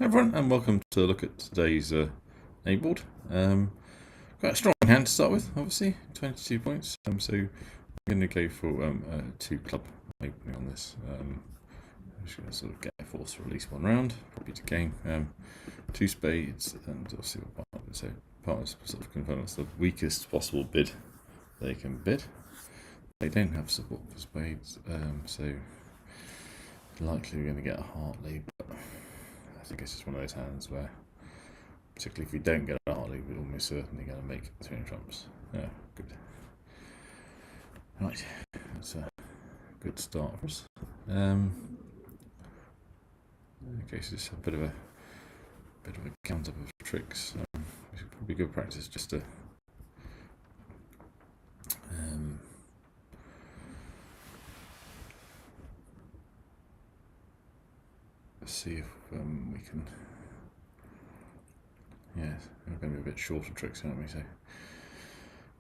Hi everyone, and welcome to look at today's A board. Quite a strong hand to start with, obviously, 22 points. So I'm going to go for a 2 club opening on this. I'm just going to sort of get a force for at least one round, probably to gain 2 spades, and we'll see what partner. So partners sort of confirm it's the weakest possible bid they can bid. They don't have support for spades, so likely we're going to get a heart lead. But I think it's just one of those hands where, particularly if we don't get a heart lead, we're almost certainly going to make 3 trumps. Yeah, good. Right, that's a good start for us. Okay, so just a bit of a count up of tricks. It's probably good practice just to see if we can. Yeah, we're going to be a bit short of tricks, aren't we? So, going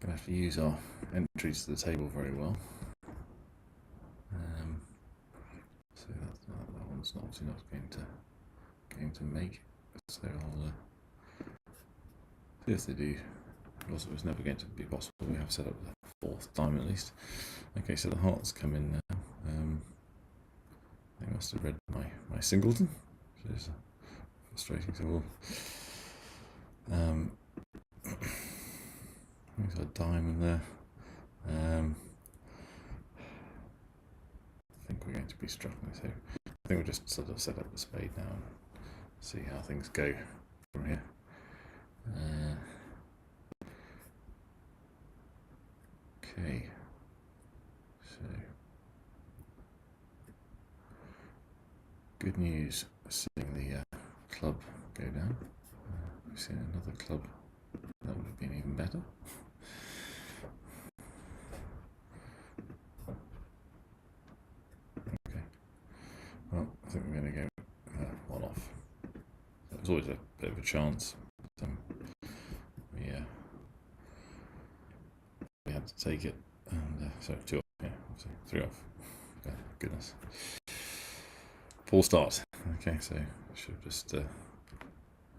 to have to use our entries to the table very well. So that one's obviously not going to make. So I'll see if they do. Also, it's never going to be possible. We have set up the 4th time at least. Okay, so the hearts come in now. They must have read my singleton, which is frustrating to all. There's a diamond there. I think we're going to be struggling, so I think we'll just sort of set up the spade now and see how things go from here. Okay, so good news, seeing the club go down. We've seen another club, that would have been even better. Okay, well, I think we're going to go one off. So it's always a bit of a chance. We had to take it, and so 2 off, yeah, 3 off. Oh, goodness. Poor start. Okay, so I should have just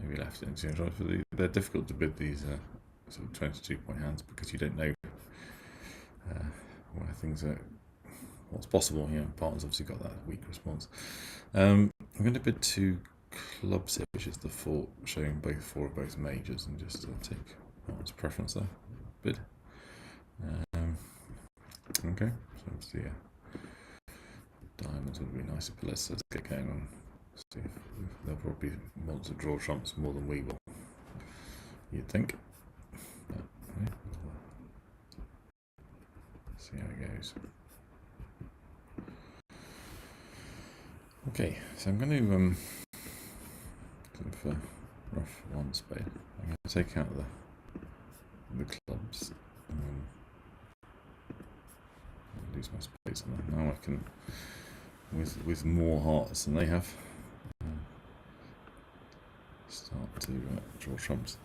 maybe left it in 2 tries. They're difficult to bid, these sort of 22-point hands, because you don't know where things are, what's possible. You know, partner's obviously got that weak response. I'm going to bid 2 clubs here, which is the 4, showing both 4 of both majors, and just take partner's preference there. Bid. Okay, so let's see. Diamonds would be nicer, but let's get going on. See if they'll probably want to draw trumps more than we will. You'd think. But, yeah, see how it goes. Okay, so I'm going to for rough 1 spade. I'm going to take out the clubs. Lose my spades, and now I can, with more hearts than they have, start to draw trumps.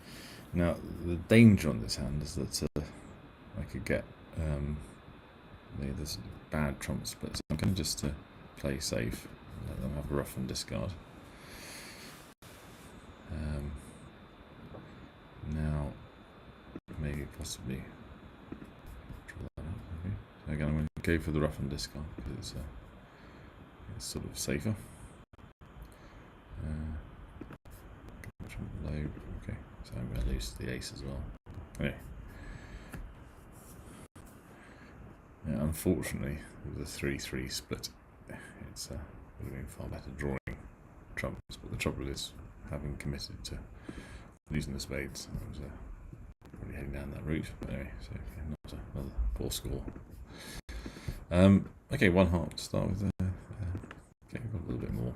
Now the danger on this hand is that I could get there's bad trump splits. I'm going to just play safe, let them have a rough and discard. Now maybe possibly draw that out. Okay. So again, I'm going to go for the rough and discard because it's sort of safer. Low. Okay, so I'm going to lose the ace as well. Okay. Yeah, unfortunately, with the 3-3 split, it's would have been far better drawing trumps. But the trouble is, having committed to losing the spades, I was really heading down that route. But anyway, so not another poor score. Okay, 1 heart to start with. Okay, we've got a little bit more.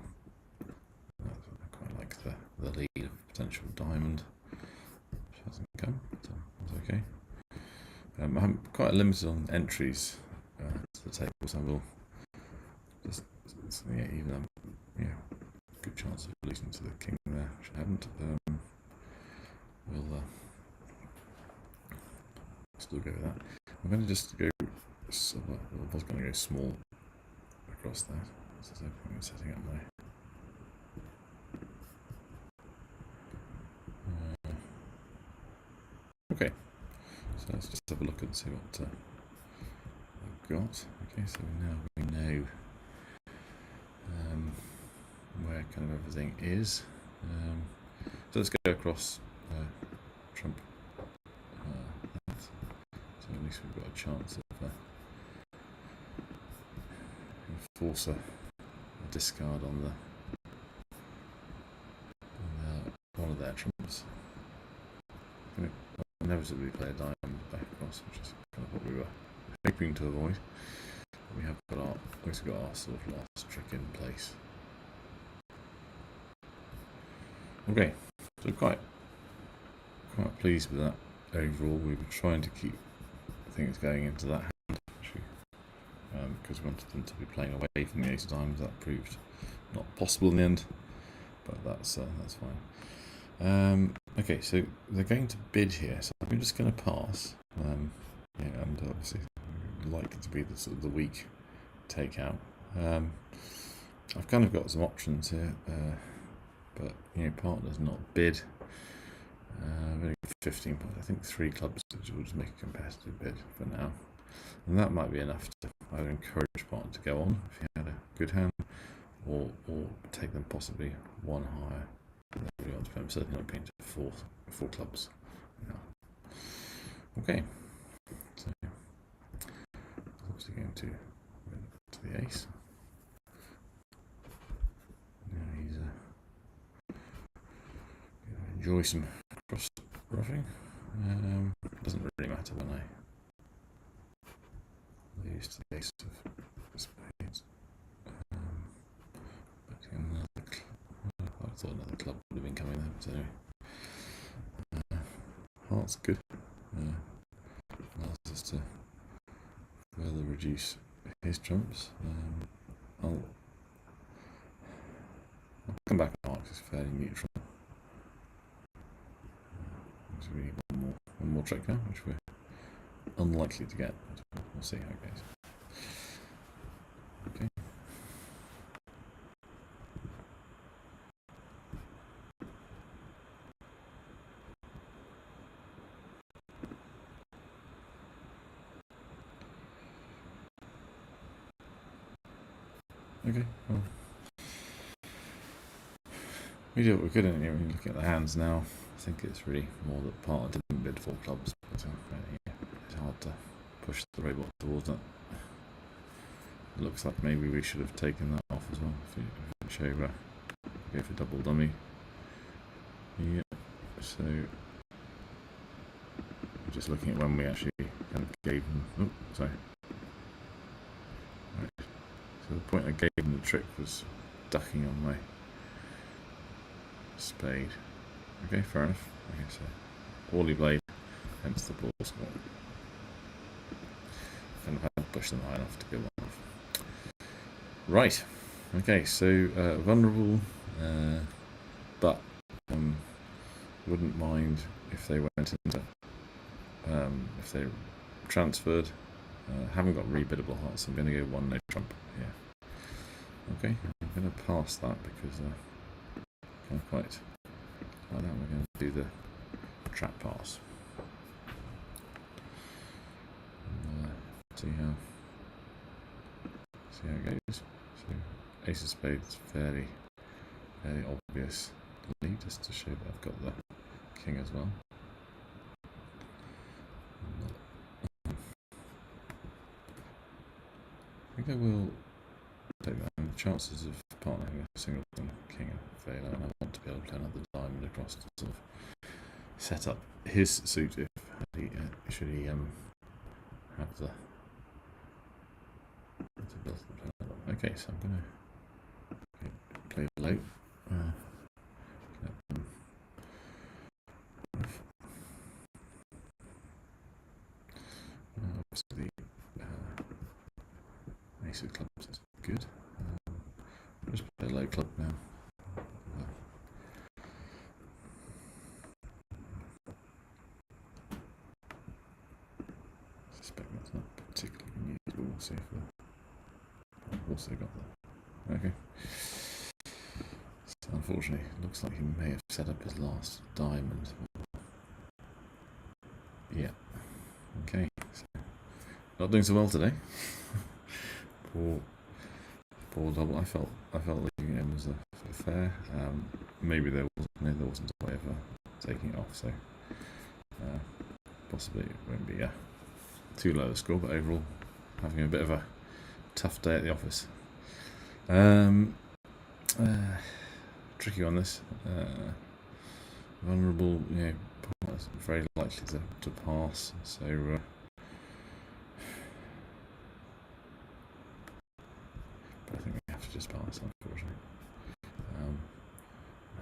I quite like the lead of potential diamond, which hasn't come, but that's okay. I'm quite limited on entries to the table, so I will just even good chance of losing to the king there, which I haven't. We'll still go with that. I'm going to just go. I was going to go small across that. So there's no point in setting up my Okay, so let's just have a look and see what we've got. Okay, so now we know where kind of everything is. So let's go across trump that. So at least we've got a chance of force a discard on one of their trumps. I'm going to inevitably play a diamond back across, which is kind of what we were hoping to avoid. We have got our sort of last trick in place. Okay, so quite pleased with that overall. We were trying to keep things going into that hand, because we wanted them to be playing away from the ace of diamonds. That proved not possible in the end, but that's fine. Okay, so they're going to bid here, so I'm just going to pass. Yeah, and obviously we'd like it to be the sort of the weak takeout. I've kind of got some options here, but partner's not bid. Only 15 points. I think 3 clubs will just make a competitive bid for now, and that might be enough to either encourage partner to go on if he had a good hand, or take them possibly one higher. I'm certainly not going to 4 clubs now. Okay, so obviously going to the ace. Now he's going to enjoy some cross ruffing. Doesn't really matter when I lose to the ace of spades. I thought another club would have been coming there, but anyway. Heart's good. Allows us to further reduce his trumps. I'll come back on hearts, it's fairly neutral. So we need one more trick now, which we're unlikely to get, but we'll see how it goes. Okay. Okay, well, we do what we could in here. When you look at the hands now, I think it's really more that partner didn't bid 4 clubs, but it's hard to push the robot towards that. It looks like maybe we should have taken that off as well. If you show go for double dummy. Yeah, so just looking at when we actually kind of gave them. Oh, sorry. Right. So the point I gave them the trick was ducking on my spade. Okay, fair enough. Okay, so poorly played, hence the poor score. Kind of had to push them high enough to go off. Right. Okay, so vulnerable, but wouldn't mind if they went into if they transferred. Haven't got rebiddable hearts, so I'm going to go 1 no trump here. Okay, I'm going to pass that because I can't quite like that. We're going to do the trap pass. And, see how it goes. So ace of spades, fairly obvious lead, just to show that I've got the king as well. I think I will take that. And the chances of partnering a singleton king are fairly low, and I want to be able to play another diamond across to sort of set up his suit if should he have the build. Okay, so I'm going to play low. Obviously, ace of clubs is good. I'll just play a low club now. I suspect that's not particularly useful. We'll see if I've also got that. Okay. So unfortunately, it looks like he may have set up his last diamond. not doing so well today. poor double. I felt leaving him was a fair. Maybe there wasn't a way of taking it off, so possibly it won't be too low a score. But overall, having a bit of a tough day at the office. Tricky on this. Vulnerable, very likely to pass. So but I think we have to just pass, unfortunately.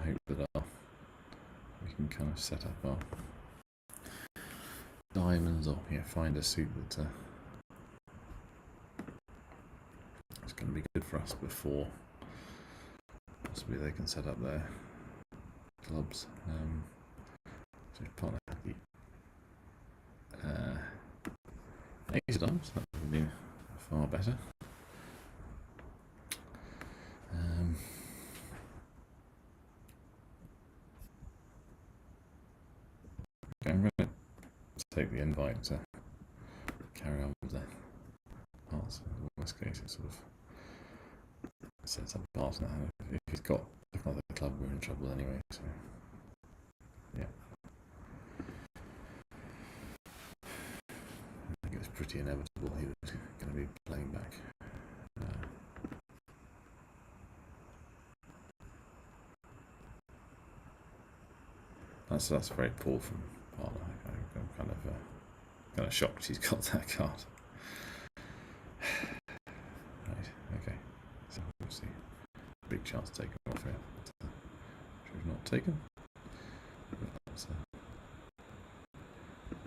I hope that we can kind of set up our diamonds, or find a suit that is going to be good for us before possibly they can set up their clubs. So partner happy. Ace of diamonds, that would be far better. Okay, I'm going to take the invite to carry on with the parts. In the worst case, it sort of sets up a partner. If he's got another club, we're in trouble anyway. So, yeah. I think it was pretty inevitable he was going to be playing back. That's very poor from partner. I'm kind of shocked he's got that card. Right. Okay. So we'll see. Big chance to take him off here. Which we've not taken.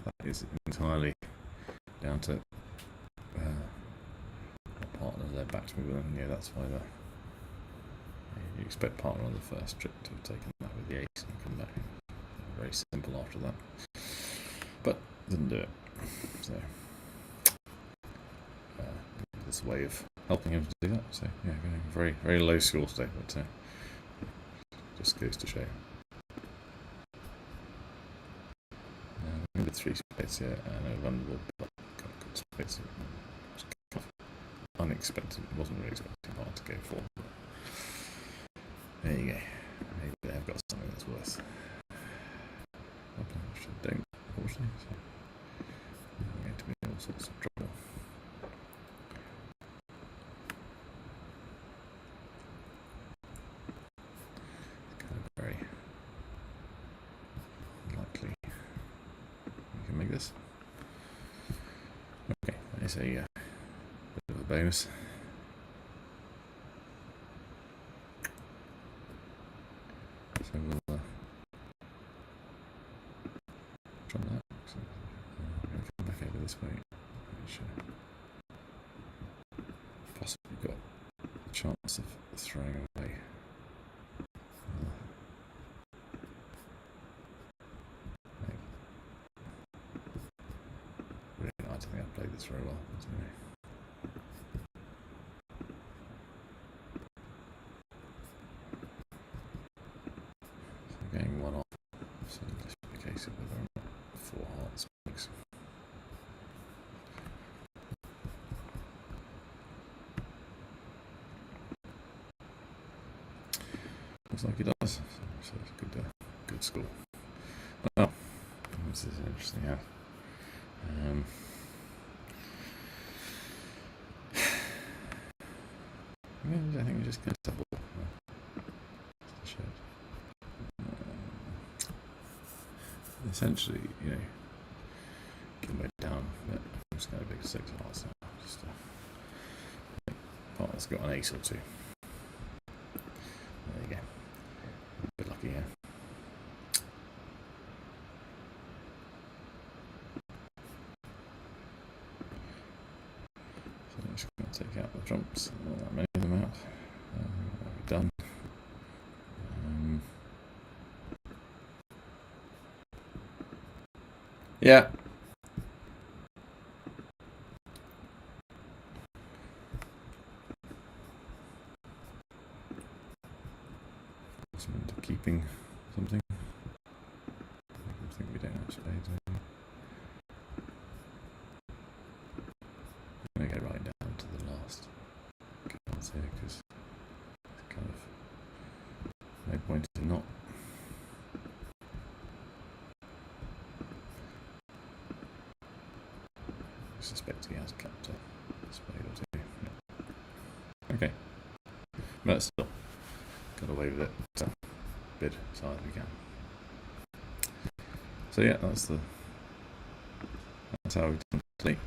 That is entirely down to what partner they're back to me with. And that's why you expect partner on the first trip to have taken that with the ace and come back. Very simple after that, but didn't do it. So this way of helping him to do that. So going very, very low score today, but just goes to show. With 3 spades here and a vulnerable, but got good spades. Unexpected. It wasn't really expecting hard to go for. But there you go. Maybe they've got something that's worth. Which I don't, unfortunately. So I'm going to be in all sorts of trouble. Kind of very likely we can make this. Okay, that is a bit of a bonus. So we'll try that. So I'm going to come back over this way, which possibly got a chance of throwing away. I don't think I've played this very well. Anyway. So getting one off, so just be a case of whether or not 4 hearts makes. Looks like he does. So it's a good score. Well, this is interesting. Yeah. I think we're just going to double. Essentially, can go down. But I'm just going to big 6 hearts now. Just partner's got an ace or 2. There you go. A bit lucky here. So I'm just going to take out the trumps. Not that many of them out. We're done. Yeah. Into keeping something. I think we don't have spades. here because kind of no point in not. I suspect he has kept a spade or two. Yeah. Okay, but still got away with it. So bid as hard as we can. So yeah, that's how we've done today.